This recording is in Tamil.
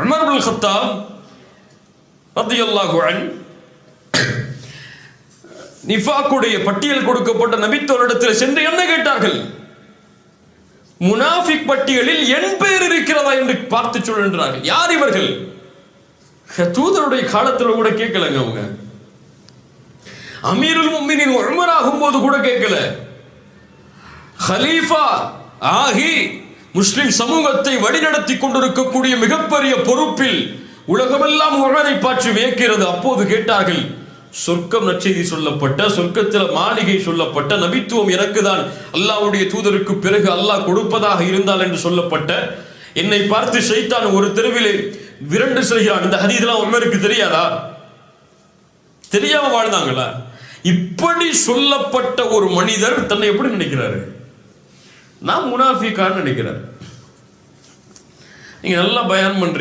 உமர் இப்னு கத்தாப் ரலியல்லாஹு அன்ஹு நிஃபாக்குடைய பட்டியல் கொடுக்கப்பட்ட நபித்தோரிடத்தில் சென்று என்ன கேட்டார்கள்? முனாஃபிக் பட்டியலில் என் பெயர் இருக்கிறதா என்று பார்த்து சொல்கின்றார்கள். யார் இவர்கள்? தூதருடைய காலத்தில் கூட கேட்கலங்க. அவங்க அமீருல் முஃமினீன் உமர் ஆகும்போது கூட கேட்கல. ஹலீஃபா ஆகி முஸ்லிம் சமூகத்தை வழிநடத்தி கொண்டிருக்கக்கூடிய மிகப்பெரிய பொறுப்பில் உலகமெல்லாம் உமரை பார்த்து வியக்கிறது. அப்போது கேட்டார்கள், சொர்க்கம் நற்செய்தி சொல்லப்பட்ட, சொர்க்கத்தில் மாளிகை சொல்லப்பட்ட, நபித்துவம் எனக்கு தான் அல்லாஹ்வுடைய தூதருக்கு பிறகு அல்லாஹ் கொடுப்பதாக இருந்தால் என்று சொல்லப்பட்ட, என்னை பார்த்து ஷைத்தான் ஒரு தெருவிலே விரண்டு செல்கிறான். இந்த ஹதீஸ்லாம் உமருக்கு தெரியாதா? தெரியாம வாழ்ந்தாங்களா? இப்படி சொல்லப்பட்ட ஒரு மனிதர் தன்னை எப்படி நினைக்கிறாரு? நான் முனாஃபிக்கான்னு நினைக்கிறார். நீங்க நல்லா பயான் பண்றீங்க.